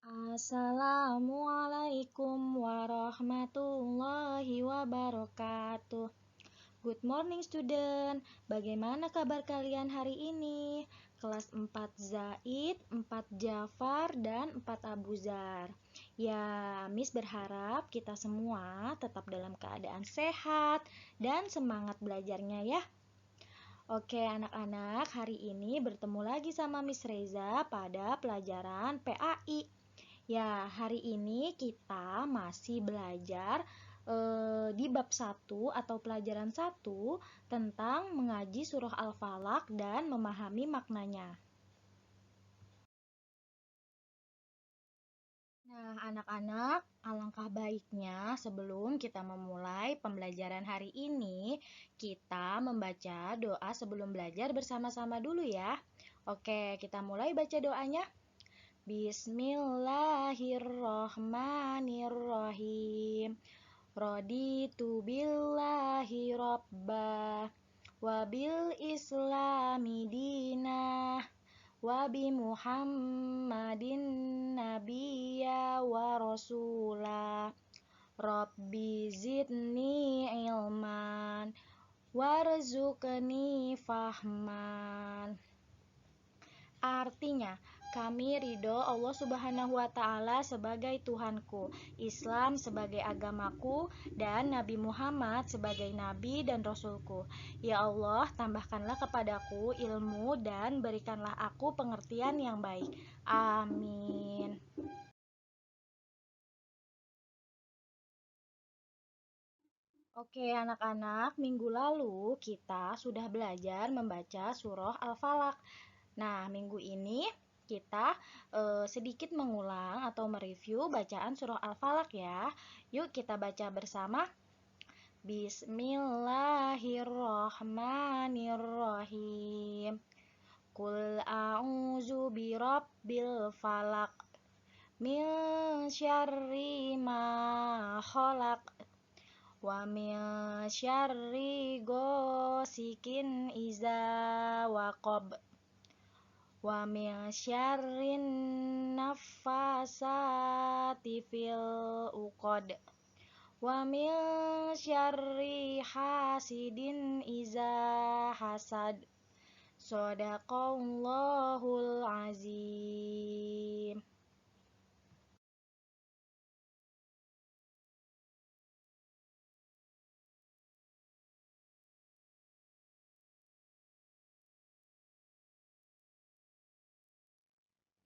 Assalamualaikum warahmatullahi wabarakatuh. Good morning student. Bagaimana kabar kalian hari ini? Kelas 4 Zaid, 4 Jafar, dan 4 Abuzar. Ya, Miss berharap kita semua tetap dalam keadaan sehat dan semangat belajarnya ya. Oke anak-anak, hari ini bertemu lagi sama Miss Reza pada pelajaran PAI. Ya, hari ini kita masih belajar di bab 1 atau pelajaran 1 tentang mengaji surah Al-Falaq dan memahami maknanya. Nah, anak-anak, alangkah baiknya sebelum kita memulai pembelajaran hari ini, kita membaca doa sebelum belajar bersama-sama dulu ya. Oke, kita mulai baca doanya. Bismillahirrohmanirrohim. Raditu billahi robba wabil islami dinah wabi muhammadin nabiyya wa rasulah. Rabbi zidni ilman warzuqni fahman. Artinya, kami ridho Allah Subhanahu wa Ta'ala sebagai Tuhanku, Islam sebagai agamaku, dan Nabi Muhammad sebagai Nabi dan Rasulku. Ya Allah, tambahkanlah kepadaku ilmu dan berikanlah aku pengertian yang baik. Amin. Oke, anak-anak, minggu lalu kita sudah belajar membaca surah Al-Falaq. Nah, minggu ini kita sedikit mengulang atau mereview bacaan surah Al-Falaq ya. Yuk kita baca bersama. Bismillahirrohmanirrohim. Qul a'udzu birabbil falaq min syarri ma khalaq wa min syarri ghasikin iza waqab wa min syarrin naffasati fil uqad wa min syarri hasidin iza hasad. Shadaqallahul azim.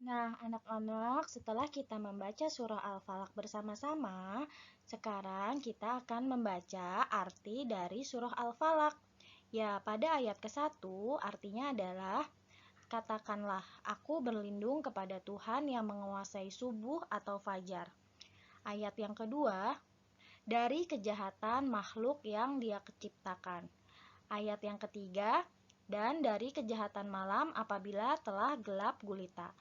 Nah, anak-anak, setelah kita membaca surah Al-Falaq bersama-sama, sekarang kita akan membaca arti dari surah Al-Falaq. Ya, pada ayat ke-1 artinya adalah, katakanlah, aku berlindung kepada Tuhan yang menguasai subuh atau fajar. Ayat yang kedua, dari kejahatan makhluk yang Dia ciptakan. Ayat yang ketiga, dan dari kejahatan malam apabila telah gelap gulita.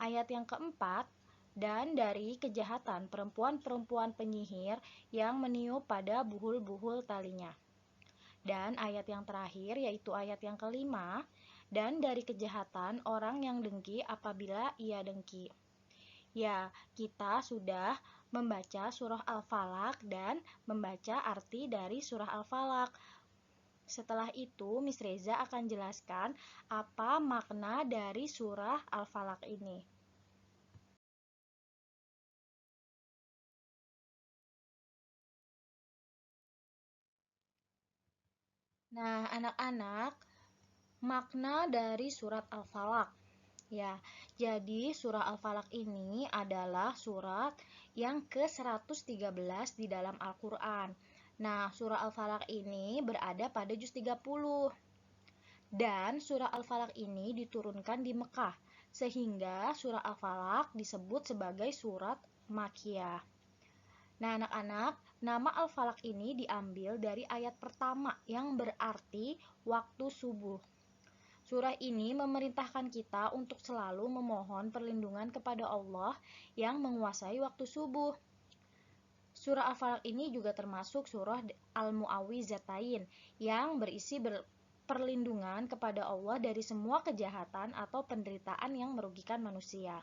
Ayat yang keempat, dan dari kejahatan perempuan-perempuan penyihir yang meniup pada buhul-buhul talinya. Dan ayat yang terakhir yaitu ayat yang kelima, dan dari kejahatan orang yang dengki apabila ia dengki. Ya, kita sudah membaca surah Al-Falaq dan membaca arti dari surah Al-Falaq. Setelah itu, Miss Reza akan jelaskan apa makna dari surah Al-Falaq ini. Nah, anak-anak, makna dari surat Al-Falaq. Ya, jadi surah Al-Falaq ini adalah surat yang ke-113 di dalam Al-Quran. Nah, surah Al-Falaq ini berada pada juz 30. Dan surah Al-Falaq ini diturunkan di Mekah, sehingga surah Al-Falaq disebut sebagai surat Makkiyah. Nah, anak-anak, nama Al-Falaq ini diambil dari ayat pertama yang berarti waktu subuh. Surah ini memerintahkan kita untuk selalu memohon perlindungan kepada Allah yang menguasai waktu subuh. Surah Al-Falaq ini juga termasuk surah Al-Mu'awwizatain yang berisi perlindungan kepada Allah dari semua kejahatan atau penderitaan yang merugikan manusia.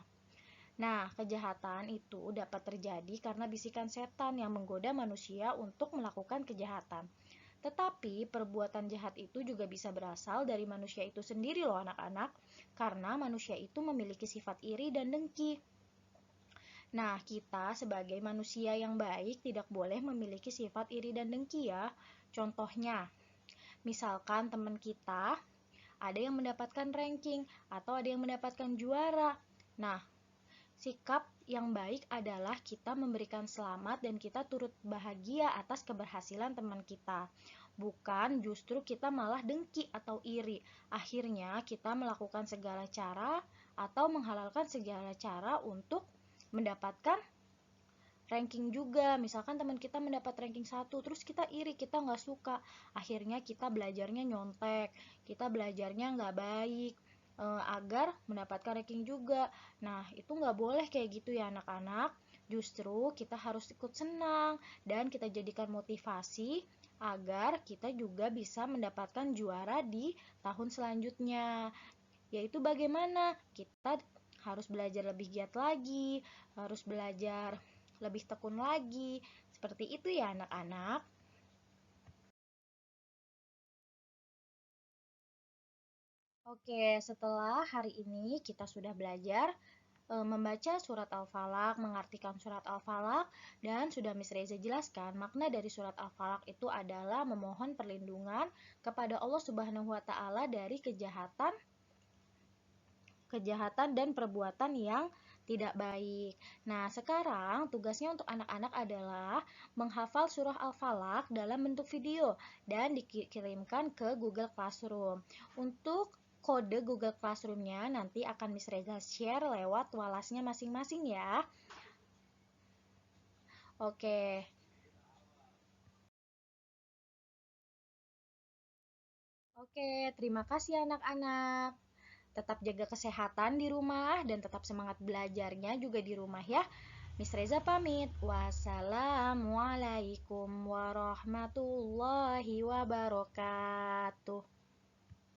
Nah, kejahatan itu dapat terjadi karena bisikan setan yang menggoda manusia untuk melakukan kejahatan. Tetapi perbuatan jahat itu juga bisa berasal dari manusia itu sendiri loh anak-anak, karena manusia itu memiliki sifat iri dan dengki. Nah, kita sebagai manusia yang baik tidak boleh memiliki sifat iri dan dengki ya. Contohnya, misalkan teman kita ada yang mendapatkan ranking atau ada yang mendapatkan juara. Nah, sikap yang baik adalah kita memberikan selamat dan kita turut bahagia atas keberhasilan teman kita. Bukan justru kita malah dengki atau iri. Akhirnya kita melakukan segala cara atau menghalalkan segala cara untuk mendapatkan ranking juga. Misalkan teman kita mendapat ranking 1, terus kita iri, kita nggak suka. Akhirnya kita belajarnya nyontek, kita belajarnya nggak baik, agar mendapatkan ranking juga. Nah, itu nggak boleh kayak gitu ya anak-anak. Justru kita harus ikut senang dan kita jadikan motivasi agar kita juga bisa mendapatkan juara di tahun selanjutnya. Yaitu bagaimana kita harus belajar lebih giat lagi, harus belajar lebih tekun lagi. Seperti itu ya anak-anak. Oke, setelah hari ini kita sudah belajar membaca surat Al-Falaq, mengartikan surat Al-Falaq, dan sudah Miss Reza jelaskan makna dari surat Al-Falaq itu adalah memohon perlindungan kepada Allah Subhanahu wa taala dari kejahatan dan perbuatan yang tidak baik. Nah, sekarang tugasnya untuk anak-anak adalah menghafal surah Al-Falaq dalam bentuk video dan dikirimkan ke Google Classroom. Untuk kode Google Classroom-nya nanti akan Miss Reza share lewat walasnya masing-masing ya. Oke. Oke, terima kasih anak-anak. Tetap jaga kesehatan di rumah dan tetap semangat belajarnya juga di rumah ya. Miss Reza pamit. Wassalamualaikum warahmatullahi wabarakatuh.